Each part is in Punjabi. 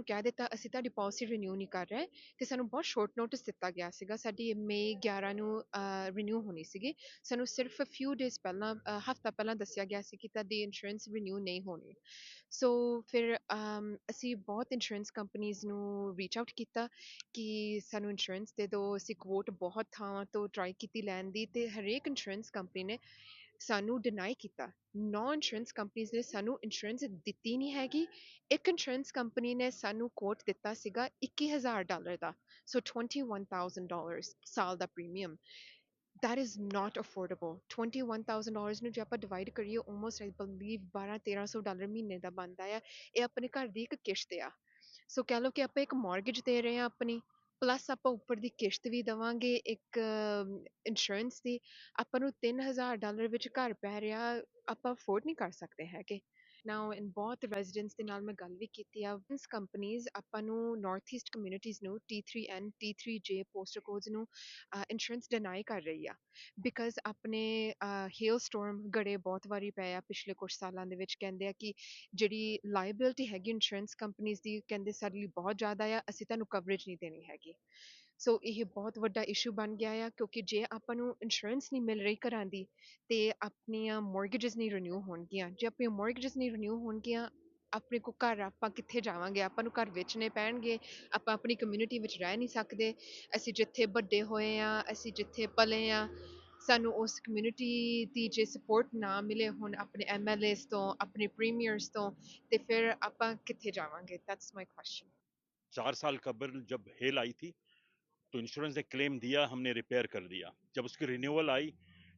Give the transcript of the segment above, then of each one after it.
ਕਹਿ ਦਿੱਤਾ ਅਸੀਂ ਤੁਹਾਡੀ ਪਾਲਿਸੀ ਰਿਨਿਊ ਨਹੀਂ ਕਰ ਰਹੇ ਤੇ ਸਾਨੂੰ ਬਹੁਤ ਸ਼ੋਰਟ ਨੋਟਿਸ ਦਿੱਤਾ ਗਿਆ ਸੀਗਾ ਸਾਡੀ ਮਈ 11 ਨੂੰ ਰਿਨਿਊ ਹੋਣੀ ਸੀਗੀ ਸਾਨੂੰ ਸਿਰਫ ਫਿਊ ਡੇਜ਼ ਪਹਿਲਾਂ ਹਫਤਾ ਪਹਿਲਾਂ ਦੱਸਿਆ ਗਿਆ ਸੀ ਕਿ ਤੁਹਾਡੀ ਇੰਸ਼ੋਰੈਂਸ ਰਿਨਿਊ ਨਹੀਂ ਹੋਣੀ ਸੋ ਫਿਰ ਅਸੀਂ ਬਹੁਤ ਇੰਸ਼ੋਰੈਂਸ ਕੰਪਨੀਜ਼ ਨੂੰ ਰੀਚ ਆਊਟ ਕੀਤਾ ਕਿ ਸਾਨੂੰ ਇੰਸ਼ੋਰੈਂਸ ਦੇ ਦਿਓ ਅਸੀਂ ਕੋਟ ਬਹੁਤ ਥਾਵਾਂ ਤੋਂ ਟਰਾਈ ਕੀਤੀ ਲੈਣ ਦੀ ਤੇ ਹਰੇਕ ਇੰਸ਼ੋਰੈਂਸ ਕੰਪਨੀ ਨੇ ਸਾਨੂੰ ਡਿਨਾਈ ਕੀਤਾ 9 ਇੰਸ਼ੋਰੈਂਸ ਕੰਪਨੀਆਂ ਨੇ ਸਾਨੂੰ ਇੰਸ਼ੋਰੈਂਸ ਦਿੱਤੀ ਨਹੀਂ ਹੈਗੀ ਇੱਕ ਇੰਸ਼ੋਰੈਂਸ ਕੰਪਨੀ ਨੇ ਸਾਨੂੰ ਕੋਟ ਦਿੱਤਾ ਸੀਗਾ $21,000 ਦਾ ਸੋ $21,000 ਸਾਲ ਦਾ premium that is not affordable $21,000 ਨੂੰ ਜੇ ਆਪਾਂ ਡਿਵਾਈਡ ਕਰੀਏ almost I believe $1200-1300 ਮਹੀਨੇ ਦਾ ਬਣਦਾ ਆ ਇਹ ਆਪਣੇ ਘਰ ਦੀ ਇੱਕ ਕਿਸ਼ਤ ਆ ਸੋ ਕਹਿ ਲਓ ਕਿ ਆਪਾਂ ਇੱਕ ਮਾਰਗੇਜ ਦੇ ਰਹੇ ਹਾਂ ਆਪਣੀ ਪਲੱਸ ਆਪਾਂ ਉੱਪਰ ਦੀ ਕਿਸ਼ਤ ਵੀ ਦੇਵਾਂਗੇ ਇੱਕ ਇੰਸ਼ੋਰੈਂਸ ਦੀ ਆਪਾਂ ਨੂੰ $3000 ਵਿੱਚ ਘਰ ਪੈ ਰਿਹਾ ਆਪਾਂ ਅਫੋਰਡ ਨਹੀਂ ਕਰ ਸਕਦੇ ਹੈਗੇ ਨਾਓ ਇਨ ਬਹੁਤ ਰੈਜ਼ੀਡੈਂਟਸ ਦੇ ਨਾਲ ਮੈਂ ਗੱਲ ਵੀ ਕੀਤੀ ਆ ਇੰਸ ਕੰਪਨੀਜ਼ ਆਪਾਂ ਨੂੰ ਨਾਰਥ ਈਸਟ ਕਮਿਊਨਿਟੀਜ਼ ਨੂੰ T3N T3J ਪੋਸਟਲ ਕੋਡਸ ਨੂੰ ਇੰਸ਼ੋਰੈਂਸ ਡਿਨਾਈ ਕਰ ਰਹੀ ਆ ਬਿਕਾਜ਼ ਆਪਣੇ ਹੇਲ ਸਟੋਰਮ ਗੜੇ ਬਹੁਤ ਵਾਰੀ ਪਏ ਆ ਪਿਛਲੇ ਕੁਝ ਸਾਲਾਂ ਦੇ ਵਿੱਚ ਕਹਿੰਦੇ ਆ ਕਿ ਜਿਹੜੀ ਲਾਇਬਿਲਿਟੀ ਹੈਗੀ ਇੰਸ਼ੋਰੈਂਸ ਕੰਪਨੀਜ਼ ਦੀ ਕਹਿੰਦੇ ਸਾਡੇ ਲਈ ਬਹੁਤ ਜ਼ਿਆਦਾ ਆ ਅਸੀਂ ਤੁਹਾਨੂੰ ਕਵਰੇਜ ਨਹੀਂ ਦੇਣੀ ਹੈਗੀ ਸੋ ਇਹ ਬਹੁਤ ਵੱਡਾ ਇਸ਼ੂ ਬਣ ਗਿਆ ਆ ਕਿਉਂਕਿ ਜੇ ਆਪਾਂ ਨੂੰ ਇੰਸ਼ੋਰੈਂਸ ਨਹੀਂ ਮਿਲ ਰਹੀ ਘਰਾਂ ਦੀ ਤੇ ਆਪਣੀਆਂ ਮੌਰਗੇਜਸ ਨਹੀਂ ਰਿਨਿਊ ਹੋਣਗੀਆਂ ਜੇ ਆਪਣੀਆਂ ਮੌਰਗੇਜਸ ਨਹੀਂ ਰਿਨਿਊ ਹੋਣਗੀਆਂ ਆਪਣੇ ਕੋ ਘਰ ਆਪਾਂ ਕਿੱਥੇ ਜਾਵਾਂਗੇ ਆਪਾਂ ਨੂੰ ਘਰ ਵੇਚਣੇ ਪੈਣਗੇ ਆਪਾਂ ਆਪਣੀ ਕਮਿਊਨਿਟੀ ਵਿੱਚ ਰਹਿ ਨਹੀਂ ਸਕਦੇ ਅਸੀਂ ਜਿੱਥੇ ਵੱਡੇ ਹੋਏ ਆ ਅਸੀਂ ਜਿੱਥੇ ਪਲੇ ਆ ਸਾਨੂੰ ਉਸ ਕਮਿਊਨਿਟੀ ਦੀ ਜੇ ਸਪੋਰਟ ਨਾ ਮਿਲੇ ਹੁਣ ਆਪਣੇ ਐਮਐਲਏਸ ਤੋਂ ਆਪਣੇ ਪ੍ਰੀਮੀਅਰਸ ਤੋਂ ਤੇ ਫਿਰ ਆਪਾਂ ਕਿੱਥੇ ਜਾਵਾਂਗੇ ਦੈਟਸ ਮਾਈ ਕੁਐਸਚਨ 4 साल कबल जब हेल आई थी तो इंश्योरेंस ने क्लेम दिया, हमने रिपेयर कर दिया। जब उसकी रिन्यूअल आई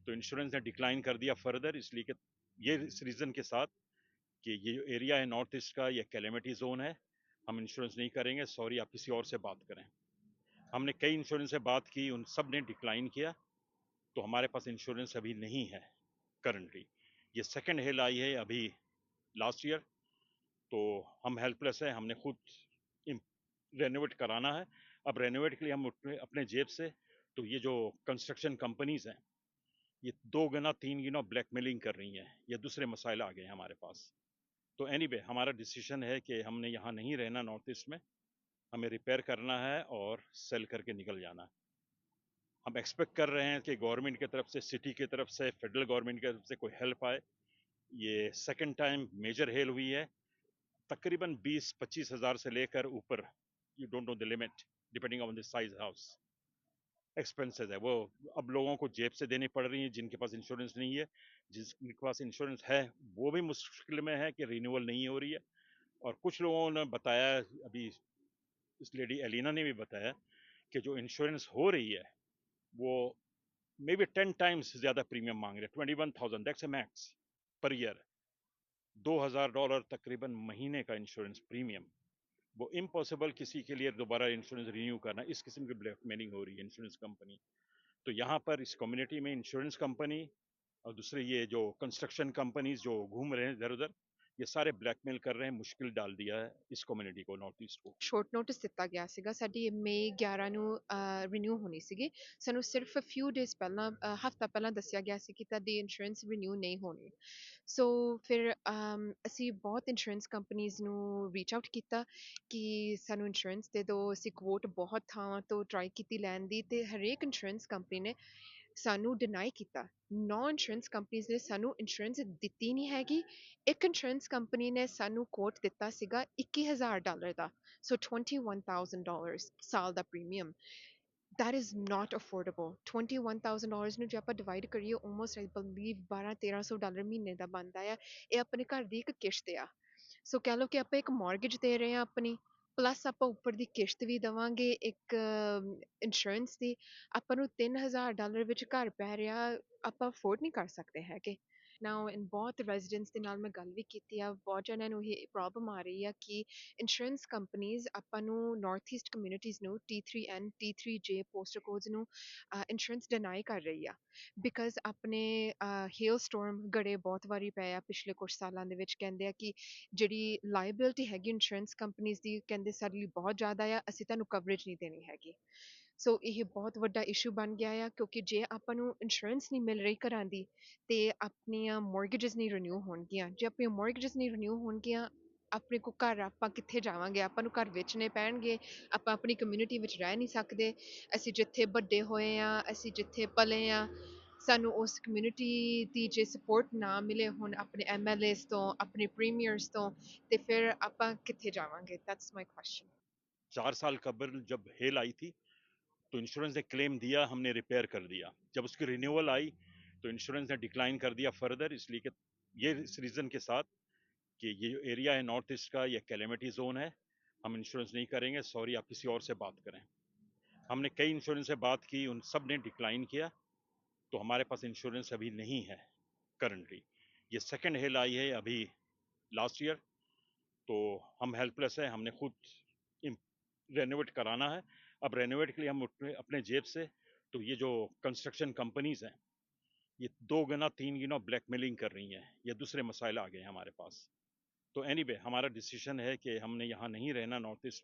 तो इंश्योरेंस ने डिक्लाइन कर दिया फर्दर, इसलिए कि ये इस रीज़न के साथ कि ये जो एरिया है नॉर्थ ईस्ट का ये कैलेमिटी जोन है, हम इंश्योरेंस नहीं करेंगे, सॉरी आप किसी और से बात करें। हमने कई इंश्योरेंस से बात की, उन सब ने डिक्लाइन किया, तो हमारे पास इंश्योरेंस अभी नहीं है करंटली। ये सेकेंड हेल आई है अभी लास्ट ईयर, तो हम हेल्पलेस है, हमने खुद रेनोवेट कराना है। अब रेनोवेट के लिए हम अपने जेब से, तो ये जो कंस्ट्रक्शन कंपनीज हैं ये 2 गुना 3 गुना ब्लैकमेलिंग कर रही हैं, ये दूसरे मसाइल आ गए हैं हमारे पास। तो एनीवे हमारा डिसीजन है कि हमने यहाँ नहीं रहना नॉर्थ ईस्ट में, हमें रिपेयर करना है और सेल करके निकल जाना है। हम एक्सपेक्ट कर रहे हैं कि गवर्नमेंट की तरफ से, सिटी की तरफ से, फेडरल गवर्नमेंट की तरफ से कोई हेल्प आए। ये सेकंड टाइम मेजर हेल हुई है, तकरीबन 20-25 हज़ार से लेकर ऊपर, you don't know the limit depending on the size house expenses है, वो अब लोगों को जेब से देनी पड़ रही है जिनके पास इंश्योरेंस नहीं है। जिनके पास इंश्योरेंस है वो भी मुश्किल में है कि रिन्यूअल नहीं हो रही है। और कुछ लोगों ने बताया, अभी इस लेडी एलिना ने भी बताया कि जो इंश्योरेंस हो रही है वो मे बी 10 टाइम्स ज़्यादा प्रीमियम मांग रहे हैं, 21,000 that's a max per year, $2,000 तकरीबन महीने का इंश्योरेंस प्रीमियम। वो इम्पॉसिबल किसी के लिए दोबारा इंश्योरेंस रिन्यू करना, इस किस्म की ब्लैकमेलिंग हो रही है इंश्योरेंस कंपनी। तो यहाँ पर इस कम्युनिटी में इंश्योरेंस कंपनी और दूसरे ये जो कंस्ट्रक्शन कंपनीज जो घूम रहे हैं इधर उधर, ये सारे ब्लैकमेल कर रहे हैं, मुश्किल डाल दिया है इस कम्युनिटी को, नॉर्थ ईस्ट को। ਸ਼ੋਰਟ ਨੋਟਿਸ ਦਿੱਤਾ ਗਿਆ ਸੀਗਾ ਸਾਡੀ ਮਈ 11 ਨੂੰ ਰਿਨਿਊ ਹੋਣੀ ਸੀਗੀ ਸਾਨੂੰ ਸਿਰਫ ਫਿਊ ਡੇਜ਼ ਪਹਿਲਾਂ ਹਫਤਾ ਪਹਿਲਾਂ ਦੱਸਿਆ ਗਿਆ ਸੀ ਕਿ ਤੁਹਾਡੀ ਇੰਸ਼ੋਰੈਂਸ ਰਿਨਿਊ ਨਹੀਂ ਹੋਣੀ ਸੋ ਫਿਰ ਅਸੀਂ ਬਹੁਤ ਇੰਸ਼ੋਰੈਂਸ ਕੰਪਨੀਜ਼ ਨੂੰ ਰੀਚ ਆਊਟ ਕੀਤਾ ਕਿ ਸਾਨੂੰ ਇੰਸ਼ੋਰੈਂਸ ਦੇ ਦਿਓ ਅਸੀਂ ਕੋਟ ਬਹੁਤ ਥਾਵਾਂ ਤੋਂ ਟਰਾਈ ਕੀਤੀ ਲੈਣ ਦੀ ਤੇ ਹਰੇਕ ਇੰਸ਼ੋਰੈਂਸ ਕੰਪਨੀ ਨੇ ਸਾਨੂੰ ਡਿਨਾਈ ਕੀਤਾ 9 ਇੰਸ਼ੋਰੈਂਸ ਕੰਪਨੀਜ਼ ਨੇ ਸਾਨੂੰ ਇੰਸ਼ੋਰੈਂਸ ਦਿੱਤੀ ਨਹੀਂ ਹੈਗੀ ਇੱਕ ਇੰਸ਼ੋਰੈਂਸ ਕੰਪਨੀ ਨੇ ਸਾਨੂੰ ਕੋਟ ਦਿੱਤਾ ਸੀਗਾ $21,000 ਦਾ ਸੋ $21,000 ਸਾਲ ਦਾ premium that is not affordable $21,000 ਨੂੰ ਜੇ ਆਪਾਂ ਡਿਵਾਈਡ ਕਰੀਏ almost I believe $1200-1300 ਮਹੀਨੇ ਦਾ ਬਣਦਾ ਆ ਇਹ ਆਪਣੇ ਘਰ ਦੀ ਇੱਕ ਕਿਸ਼ਤ ਆ ਸੋ ਕਹਿ ਲਓ ਕਿ ਆਪਾਂ ਇੱਕ ਮਾਰਗੇਜ ਦੇ ਰਹੇ ਹਾਂ ਆਪਣੀ ਪਲੱਸ ਆਪਾਂ ਉੱਪਰ ਦੀ ਕਿਸ਼ਤ ਵੀ ਦੇਵਾਂਗੇ ਇੱਕ ਇੰਸ਼ੋਰੈਂਸ ਦੀ ਆਪਾਂ ਨੂੰ $3000 ਵਿੱਚ ਘਰ ਪੈ ਰਿਹਾ ਆਪਾਂ ਅਫੋਰਡ ਨਹੀਂ ਕਰ ਸਕਦੇ ਹੈਗੇ ਨਾਓ ਇਨ ਬਹੁਤ ਰੈਜ਼ੀਡੈਂਟਸ ਦੇ ਨਾਲ ਮੈਂ ਗੱਲ ਵੀ ਕੀਤੀ ਆ ਬਹੁਤ ਜਣਿਆਂ ਨੂੰ ਇਹ ਪ੍ਰੋਬਲਮ ਆ ਰਹੀ ਆ ਕਿ ਇੰਸ਼ੋਰੈਂਸ ਕੰਪਨੀਜ਼ ਆਪਾਂ ਨੂੰ ਨਾਰਥ ਈਸਟ ਕਮਿਊਨਿਟੀਜ਼ ਨੂੰ T3N T3J ਪੋਸਟਲ ਕੋਡਸ ਨੂੰ ਇੰਸ਼ੋਰੈਂਸ ਡਿਨਾਈ ਕਰ ਰਹੀ ਆ ਬਿਕਾਜ਼ ਆਪਣੇ ਹੇਲ ਸਟੋਰਮ ਗੜੇ ਬਹੁਤ ਵਾਰੀ ਪਏ ਆ ਪਿਛਲੇ ਕੁਝ ਸਾਲਾਂ ਦੇ ਵਿੱਚ ਕਹਿੰਦੇ ਆ ਕਿ ਜਿਹੜੀ ਲਾਇਬਿਲਿਟੀ ਹੈਗੀ ਇੰਸ਼ੋਰੈਂਸ ਕੰਪਨੀਜ਼ ਦੀ ਕਹਿੰਦੇ ਸਾਡੇ ਲਈ ਬਹੁਤ ਜ਼ਿਆਦਾ ਆ ਅਸੀਂ ਤੁਹਾਨੂੰ ਕਵਰੇਜ ਨਹੀਂ ਦੇਣੀ ਹੈਗੀ ਸੋ ਇਹ ਬਹੁਤ ਵੱਡਾ ਇਸ਼ੂ ਬਣ ਗਿਆ ਆ ਕਿਉਂਕਿ ਜੇ ਆਪਾਂ ਨੂੰ ਇੰਸ਼ੋਰੈਂਸ ਨਹੀਂ ਮਿਲ ਰਹੀ ਘਰਾਂ ਦੀ ਤੇ ਆਪਣੀਆਂ ਮੌਰਗੇਜਸ ਨਹੀਂ ਰਿਨਿਊ ਹੋਣਗੀਆਂ ਜੇ ਆਪਣੀਆਂ ਮੌਰਗੇਜਸ ਨਹੀਂ ਰਿਨਿਊ ਹੋਣਗੀਆਂ ਆਪਣੇ ਕੋ ਘਰ ਆਪਾਂ ਕਿੱਥੇ ਜਾਵਾਂਗੇ, ਆਪਾਂ ਨੂੰ ਘਰ ਵੇਚਣੇ ਪੈਣਗੇ, ਆਪਾਂ ਆਪਣੀ ਕਮਿਊਨਿਟੀ ਵਿੱਚ ਰਹਿ ਨਹੀਂ ਸਕਦੇ। ਅਸੀਂ ਜਿੱਥੇ ਵੱਡੇ ਹੋਏ ਆ, ਅਸੀਂ ਜਿੱਥੇ ਪਲੇ ਆ, ਸਾਨੂੰ ਉਸ ਕਮਿਊਨਿਟੀ ਦੀ ਜੇ ਸਪੋਰਟ ਨਾ ਮਿਲੇ ਹੁਣ ਆਪਣੇ ਐਮਐਲਏਸ ਤੋਂ, ਆਪਣੇ ਪ੍ਰੀਮੀਅਰਸ ਤੋਂ, ਤੇ ਫਿਰ ਆਪਾਂ ਕਿੱਥੇ ਜਾਵਾਂਗੇ? That's my question. 4 साल कबल जब हेल आई थी तो इंश्योरेंस ने क्लेम दिया, हमने रिपेयर कर दिया। जब उसकी रिन्यूअल आई तो इंश्योरेंस ने डिक्लाइन कर दिया फर्दर, इसलिए कि ये इस रीज़न के साथ कि ये जो एरिया है नॉर्थ ईस्ट का, ये कैलेमिटी जोन है, हम इंश्योरेंस नहीं करेंगे, सॉरी आप किसी और से बात करें। हमने कई इंश्योरेंस से बात की, उन सब ने डिक्लाइन किया, तो हमारे पास इंश्योरेंस अभी नहीं है करंटली। ये सेकेंड हेल आई है अभी लास्ट ईयर, तो हम हेल्पलेस है, हमने खुद रेनोवेट कराना है। अब रेनोवेट के लिए हम अपने जेब से, तो ये जो कंस्ट्रक्शन कंपनीज हैं ये 2 गुना 3 गुना ब्लैकमेलिंग कर रही हैं, ये दूसरे मसाइल आ गए हैं हमारे पास। तो एनीवे हमारा डिसीजन है कि हमने यहाँ नहीं रहना नॉर्थ ईस्ट